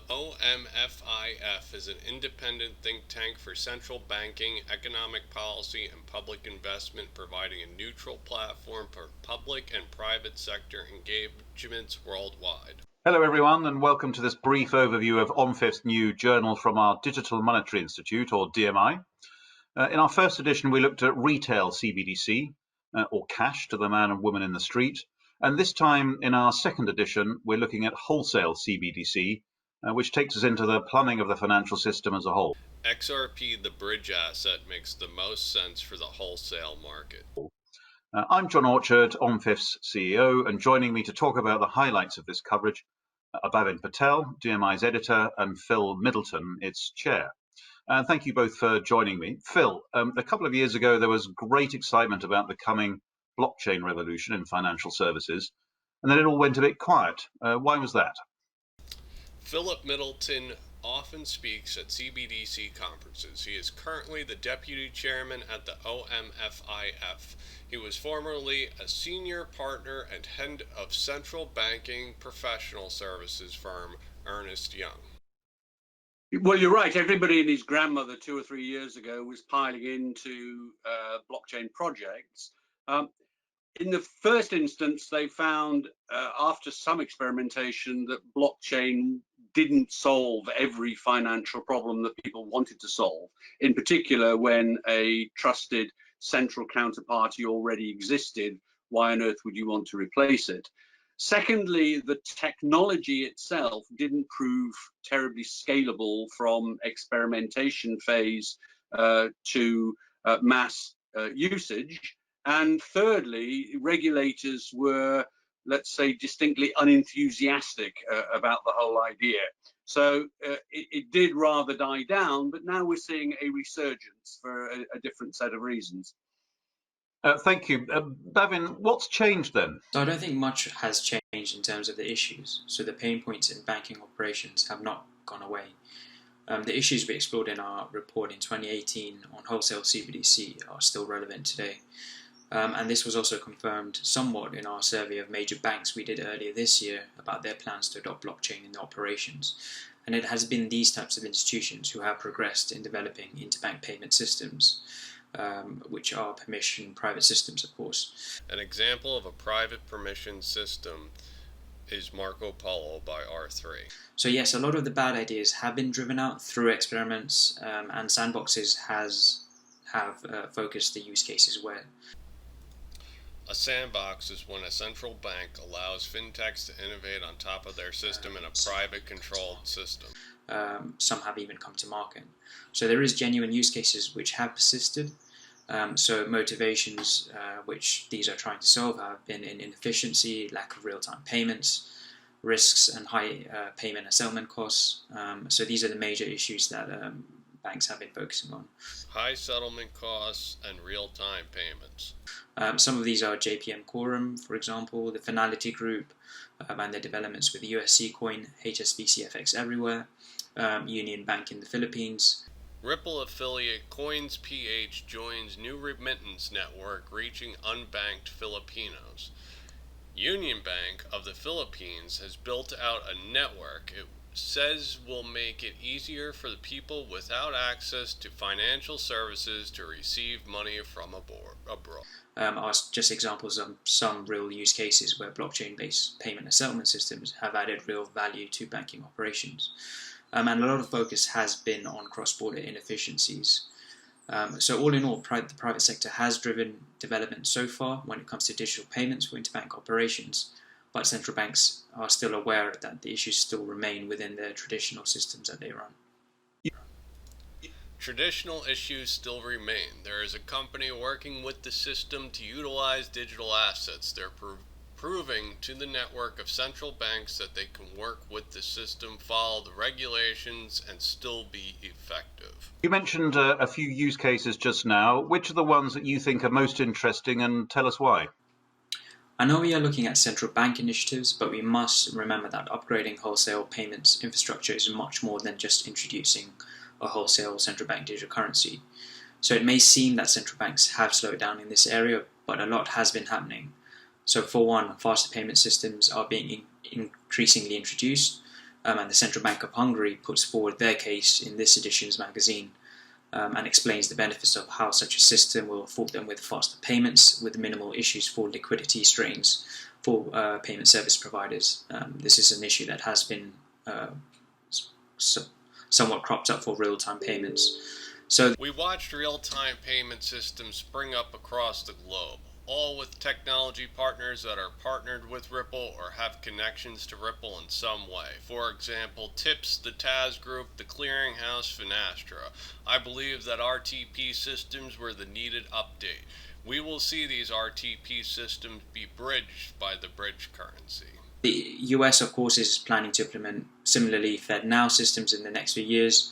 OMFIF is an independent think tank for central banking, economic policy, and public investment, providing a neutral platform for public and private sector engagements worldwide. Hello everyone, and welcome to this brief overview of OMFIF's new journal from our Digital Monetary Institute, or DMI. In our first edition, we looked at retail CBDC, or cash to the man and woman in the street. And this time, in our second edition, we're looking at wholesale CBDC, which takes us into the plumbing of the financial system as a whole. XRP, the bridge asset, makes the most sense for the wholesale market. I'm John Orchard, OMFIF's CEO, and joining me to talk about the highlights of this coverage are Bhavin Patel, DMI's editor, and Phil Middleton, its chair. Thank you both for joining me. Phil, a couple of years ago, there was great excitement about the coming blockchain revolution in financial services, and then it all went a bit quiet. Why was that? Philip Middleton often speaks at CBDC conferences. He is currently the deputy chairman at the OMFIF. He was formerly a senior partner and head of central banking professional services firm Ernst Young. Well, you're right. Everybody and his grandmother 2 or 3 years ago was piling into blockchain projects. In the first instance, they found, after some experimentation, that blockchain didn't solve every financial problem that people wanted to solve. In particular, when a trusted central counterparty already existed, why on earth would you want to replace it? Secondly, the technology itself didn't prove terribly scalable from experimentation phase to mass usage. And thirdly, regulators were, let's say, distinctly unenthusiastic about the whole idea. So it did rather die down, but now we're seeing a resurgence for a different set of reasons. Thank you. Bhavin, what's changed then? So I don't think much has changed in terms of the issues. So the pain points in banking operations have not gone away. The issues we explored in our report in 2018 on wholesale CBDC are still relevant today. And this was also confirmed somewhat in our survey of major banks we did earlier this year about their plans to adopt blockchain in their operations. And it has been these types of institutions who have progressed in developing interbank payment systems, which are permission private systems, of course. An example of a private permission system is Marco Polo by R3. So yes, a lot of the bad ideas have been driven out through experiments, and sandboxes have focused the use cases where. A sandbox is when a central bank allows fintechs to innovate on top of their system in a private controlled system. Some have even come to market. So there is genuine use cases which have persisted. So motivations which these are trying to solve have been in inefficiency, lack of real-time payments, risks and high payment and settlement costs. So these are the major issues that banks have been focusing on. High settlement costs and real-time payments. Some of these are JPM Quorum, for example, the Finality Group, and their developments with the USC Coin, HSBC FX Everywhere, Union Bank in the Philippines. Ripple affiliate CoinsPH joins new remittance network reaching unbanked Filipinos. Union Bank of the Philippines has built out a network it says will make it easier for the people without access to financial services to receive money from abroad. Are just examples of some real use cases where blockchain-based payment and settlement systems have added real value to banking operations. And a lot of focus has been on cross-border inefficiencies. So all in all, the private sector has driven development so far when it comes to digital payments for interbank operations, but central banks are still aware that the issues still remain within their traditional systems that they run. Traditional issues still remain. There is a company working with the system to utilize digital assets. They're proving to the network of central banks that they can work with the system, follow the regulations, and still be effective. You mentioned a few use cases just now. Which are the ones that you think are most interesting, and tell us why? I know we are looking at central bank initiatives, but we must remember that upgrading wholesale payments infrastructure is much more than just introducing a wholesale central bank digital currency. So it may seem that central banks have slowed down in this area, but a lot has been happening. So for one, faster payment systems are being increasingly introduced. and the Central Bank of Hungary puts forward their case in this edition's magazine, and explains the benefits of how such a system will afford them with faster payments with minimal issues for liquidity strains for payment service providers. This is an issue that has been somewhat cropped up for real-time payments. So we watched real-time payment systems spring up across the globe, all with technology partners that are partnered with Ripple or have connections to Ripple in some way. For example, TIPS, the Taz Group, the Clearinghouse, Finastra. I believe that RTP systems were the needed update. We will see these RTP systems be bridged by the bridge currency. The US, of course, is planning to implement similarly FedNow systems in the next few years.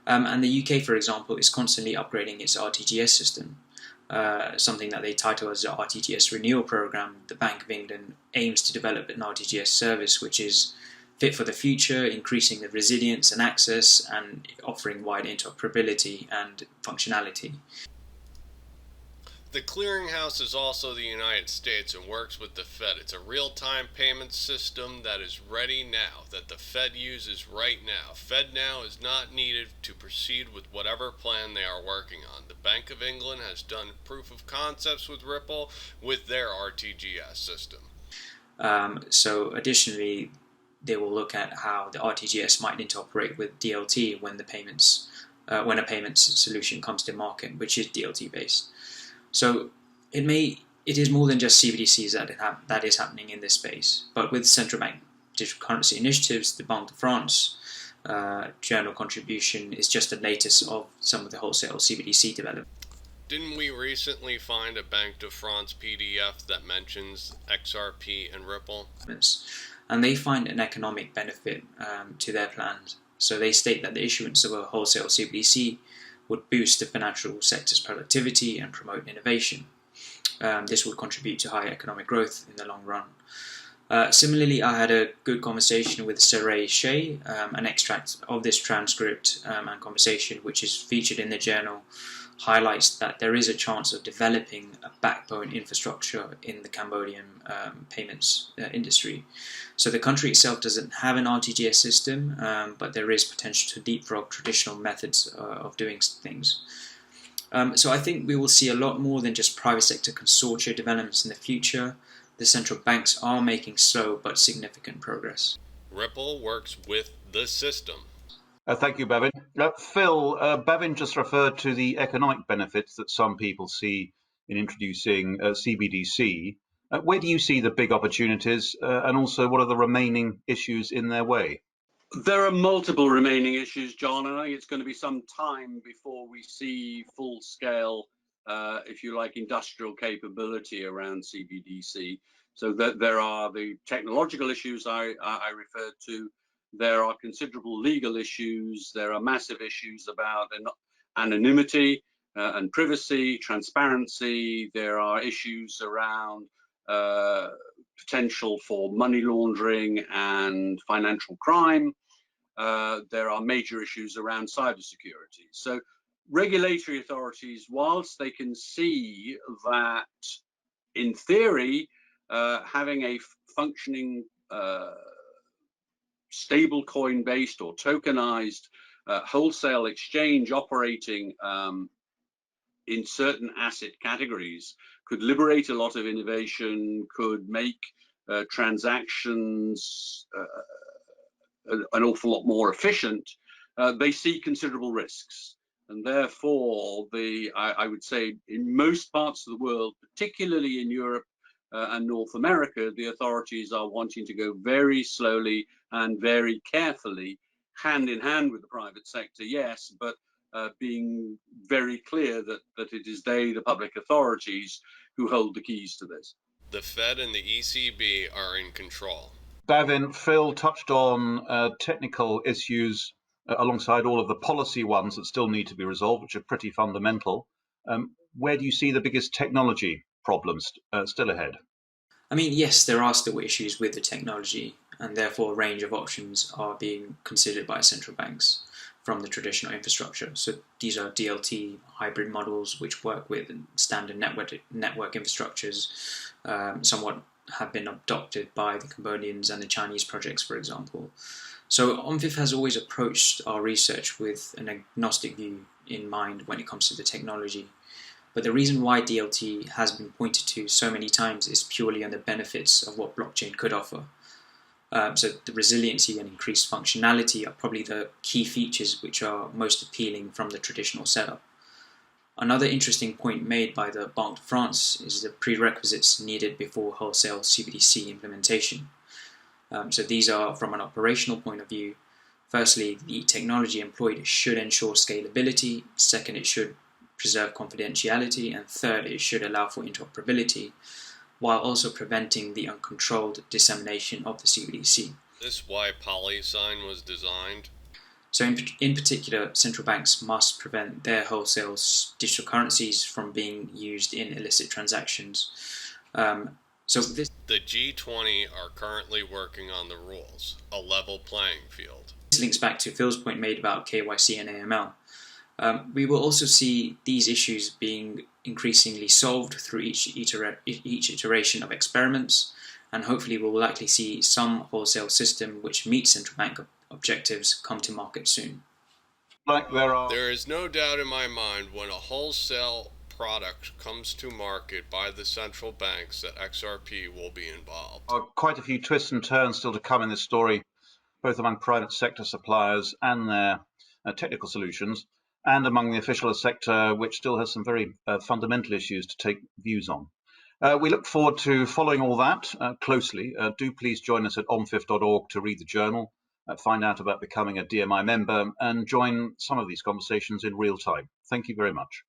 And the UK, for example, is constantly upgrading its RTGS system, something that they title as the RTGS Renewal Program. The Bank of England aims to develop an RTGS service which is fit for the future, increasing the resilience and access and offering wide interoperability and functionality. The Clearinghouse is also the United States and works with the Fed. It's a real-time payment system that is ready now, that the Fed uses right now. FedNow is not needed to proceed with whatever plan they are working on. The Bank of England has done proof of concepts with Ripple with their RTGS system. So additionally, they will look at how the RTGS might interoperate with DLT when the payments, when a payments solution comes to market, which is DLT based. So it is more than just CBDCs that is happening in this space. But with central bank digital currency initiatives, the Banque de France journal contribution is just the latest of some of the wholesale CBDC development. Didn't we recently find a Banque de France PDF that mentions XRP and Ripple? And they find an economic benefit to their plans. So they state that the issuance of a wholesale CBDC would boost the financial sector's productivity and promote innovation. This would contribute to higher economic growth in the long run. Similarly, I had a good conversation with Saray Shea. An extract of this transcript and conversation, which is featured in the journal, highlights that there is a chance of developing a backbone infrastructure in the Cambodian payments industry. So the country itself doesn't have an RTGS system, but there is potential to leapfrog traditional methods of doing things. So I think we will see a lot more than just private sector consortia developments in the future. The central banks are making slow but significant progress. Ripple works with the system. Thank you, Bevin. Phil, Bevin just referred to the economic benefits that some people see in introducing CBDC. Where do you see the big opportunities, and also what are the remaining issues in their way? There are multiple remaining issues, John, and I think it's going to be some time before we see full-scale, if you like, industrial capability around CBDC. So that there are the technological issues I referred to. There are considerable legal issues. There are massive issues about anonymity and privacy, transparency. There are issues around potential for money laundering and financial crime. There are major issues around cybersecurity. So regulatory authorities, whilst they can see that in theory, having a functioning stable coin based or tokenized wholesale exchange operating in certain asset categories could liberate a lot of innovation, could make transactions an awful lot more efficient. They see considerable risks. And therefore, I would say in most parts of the world, particularly in Europe and North America, the authorities are wanting to go very slowly and very carefully, hand in hand with the private sector, yes, but being very clear that it is they, the public authorities, who hold the keys to this. The Fed and the ECB are in control. Bavin, Phil touched on technical issues alongside all of the policy ones that still need to be resolved, which are pretty fundamental. Where do you see the biggest technology problems still ahead? I mean, yes, there are still issues with the technology, and therefore a range of options are being considered by central banks from the traditional infrastructure. So these are DLT hybrid models which work with standard network infrastructures, somewhat have been adopted by the Cambodians and the Chinese projects, for example. So OMFIF has always approached our research with an agnostic view in mind when it comes to the technology. But the reason why DLT has been pointed to so many times is purely on the benefits of what blockchain could offer. So the resiliency and increased functionality are probably the key features which are most appealing from the traditional setup. Another interesting point made by the Banque de France is the prerequisites needed before wholesale CBDC implementation. So these are, from an operational point of view, firstly, the technology employed should ensure scalability, second, it should preserve confidentiality, and third, it should allow for interoperability, while also preventing the uncontrolled dissemination of the CBDC. This is why PolySign was designed? So in particular, central banks must prevent their wholesale digital currencies from being used in illicit transactions. The G20 are currently working on the rules, a level playing field. This links back to Phil's point made about KYC and AML. We will also see these issues being increasingly solved through each iteration of experiments, and hopefully we will likely see some wholesale system which meets central bank objectives come to market soon. There is no doubt in my mind when a wholesale product comes to market by the central banks that XRP will be involved. Quite a few twists and turns still to come in this story, both among private sector suppliers and their technical solutions, and among the official sector, which still has some very fundamental issues to take views on. We look forward to following all that closely. Do please join us at omfif.org to read the journal, find out about becoming a DMI member, and join some of these conversations in real time. Thank you very much.